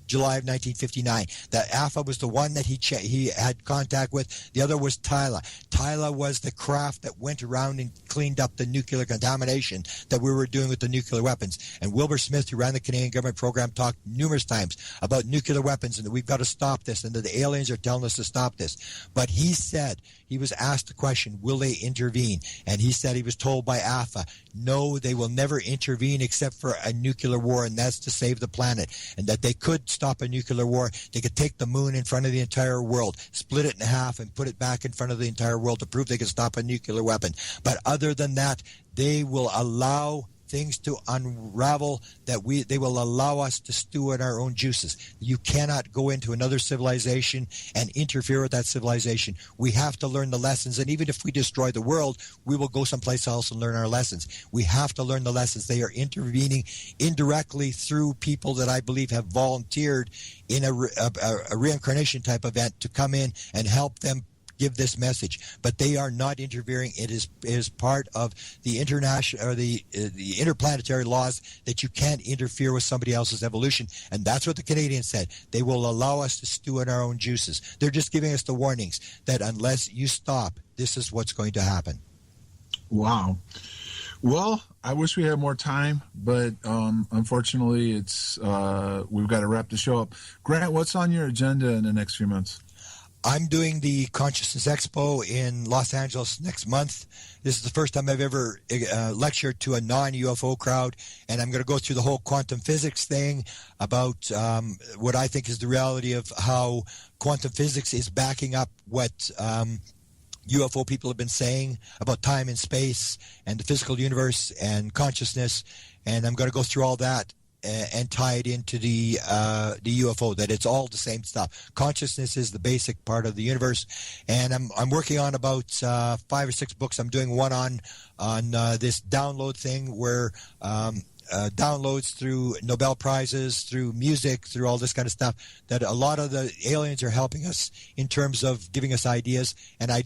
July of 1959. That Alpha was the one that he had contact with. The other was Tyla. Tyla was the craft that went around and cleaned up the nuclear contamination that we were doing with the nuclear weapons. And Wilbur Smith, who ran the Canadian government program, talked numerous times about nuclear weapons and that we've got to stop this and that the aliens are telling us to stop this. But he said, he was asked the question, will they intervene? And he said he was told by Alpha, no, they will never intervene except for a nuclear war, and that's to save the planet. And that they could stop a nuclear war. They could take the moon in front of the entire world, split it in half, and put it back in front of the entire world to prove they could stop a nuclear weapon. But other than that, they will allow things to unravel that they will allow us to stew in our own juices. You cannot go into another civilization and interfere with that civilization. We have to learn the lessons, and even if we destroy the world, we will go someplace else and learn our lessons. We have to learn the lessons. They are intervening indirectly through people that I believe have volunteered in a reincarnation type event to come in and help them give this message, but they are not interfering. It is part of the international or the interplanetary laws that you can't interfere with somebody else's evolution, and that's what the Canadians said. They will allow us to stew in our own juices. They're just giving us the warnings that unless you stop, this is what's going to happen. Wow. Well, I wish we had more time, but unfortunately, it's we've got to wrap the show up. Grant, what's on your agenda in the next few months? I'm doing the Consciousness Expo in Los Angeles next month. This is the first time I've ever lectured to a non-UFO crowd, and I'm going to go through the whole quantum physics thing about what I think is the reality of how quantum physics is backing up what UFO people have been saying about time and space and the physical universe and consciousness, and I'm going to go through all that and tie it into the UFO, that it's all the same stuff. Consciousness is the basic part of the universe, and I'm working on about 5 or 6 books. I'm doing one on this download thing where downloads through Nobel Prizes, through music, through all this kind of stuff, that a lot of the aliens are helping us in terms of giving us ideas. And I've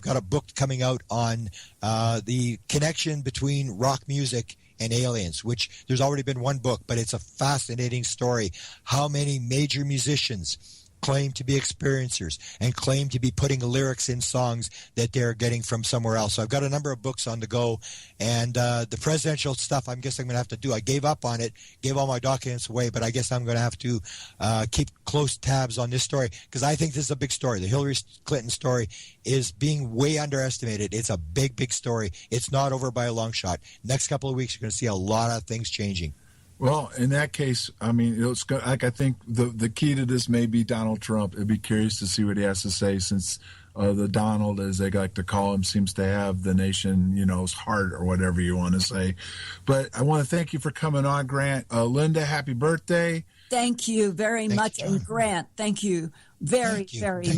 got a book coming out on the connection between rock music and aliens, which there's already been one book, but it's a fascinating story. How many major musicians claim to be experiencers and claim to be putting lyrics in songs that they're getting from somewhere else. So I've got a number of books on the go, and the presidential stuff I guess I'm going to have to do. I gave up on it, gave all my documents away, but I guess I'm going to have to keep close tabs on this story, because I think this is a big story. The Hillary Clinton story is being way underestimated. It's a big, big story. It's not over by a long shot. Next couple of weeks, you're going to see a lot of things changing. Well, in that case, I mean, it's like I think the key to this may be Donald Trump. I'd be curious to see what he has to say, since the Donald, as they like to call him, seems to have the nation's heart, or whatever you want to say. But I want to thank you for coming on, Grant. Linda, happy birthday. Thank you very much. And Grant, thank you very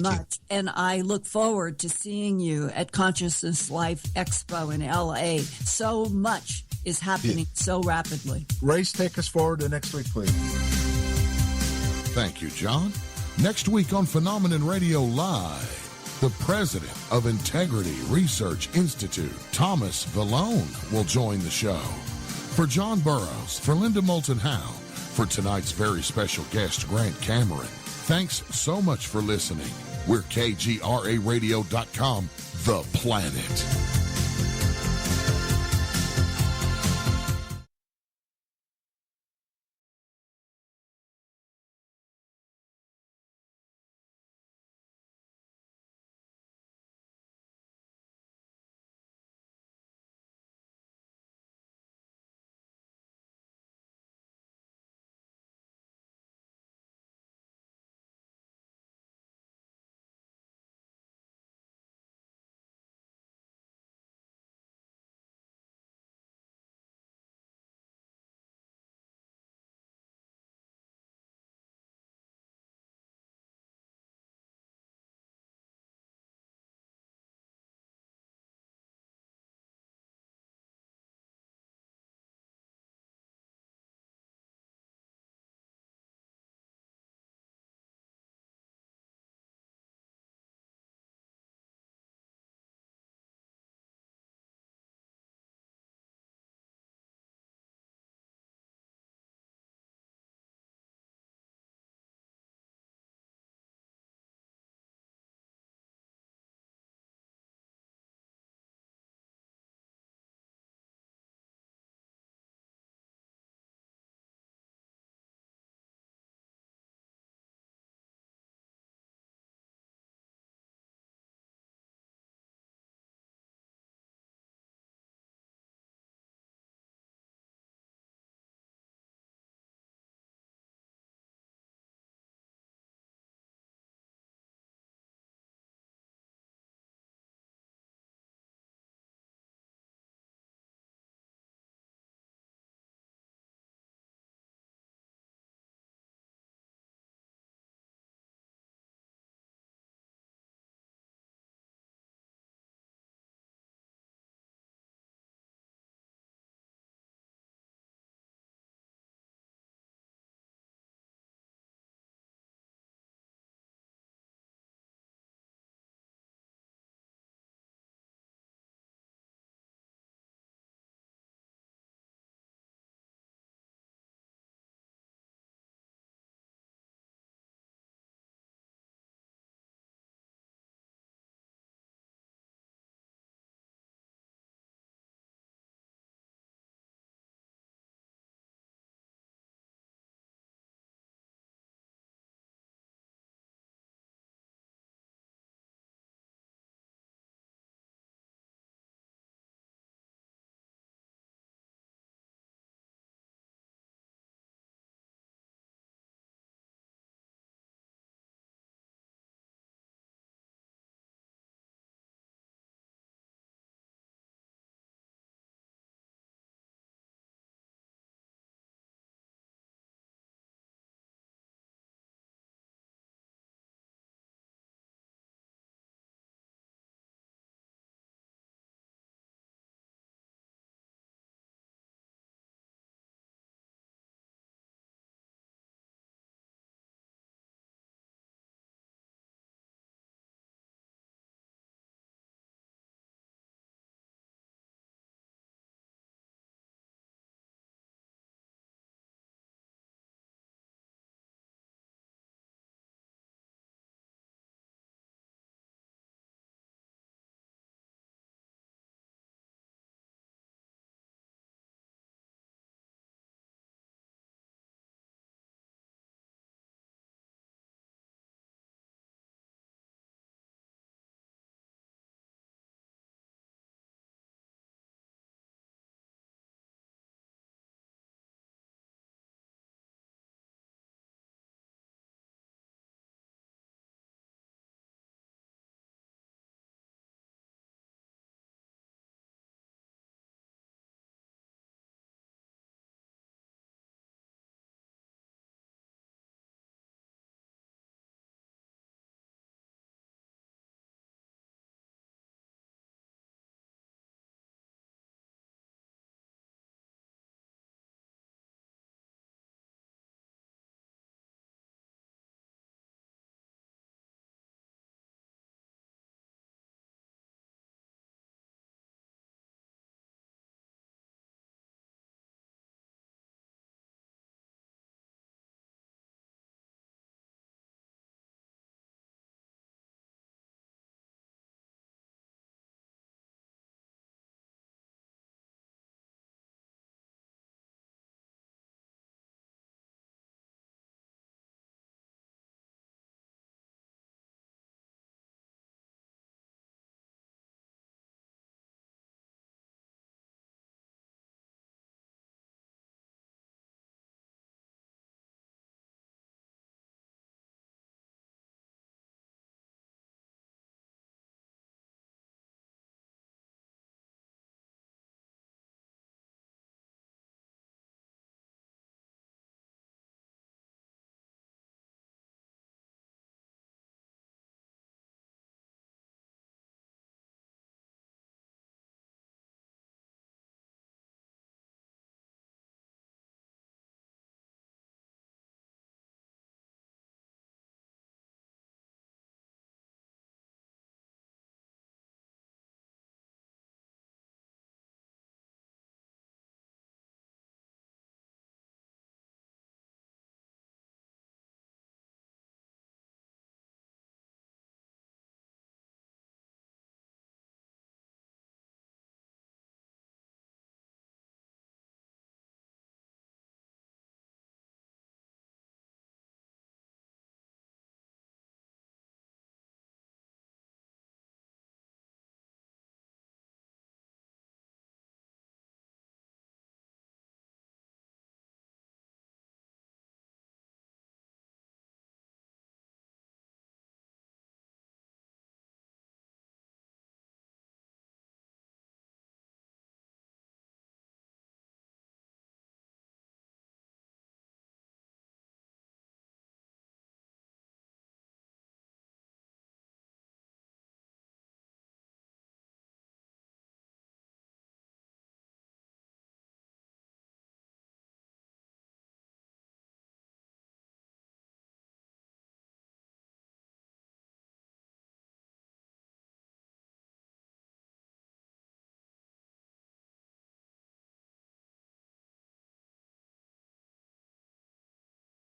much. And I look forward to seeing you at Consciousness Life Expo in LA. So much is happening so rapidly. Race, take us forward to next week, please. Thank you, John. Next week on Phenomenon Radio Live, the president of Integrity Research Institute, Thomas Vallone, will join the show. For John Burroughs, for Linda Moulton Howe, for tonight's very special guest, Grant Cameron, thanks so much for listening. We're KGRAradio.com, the planet.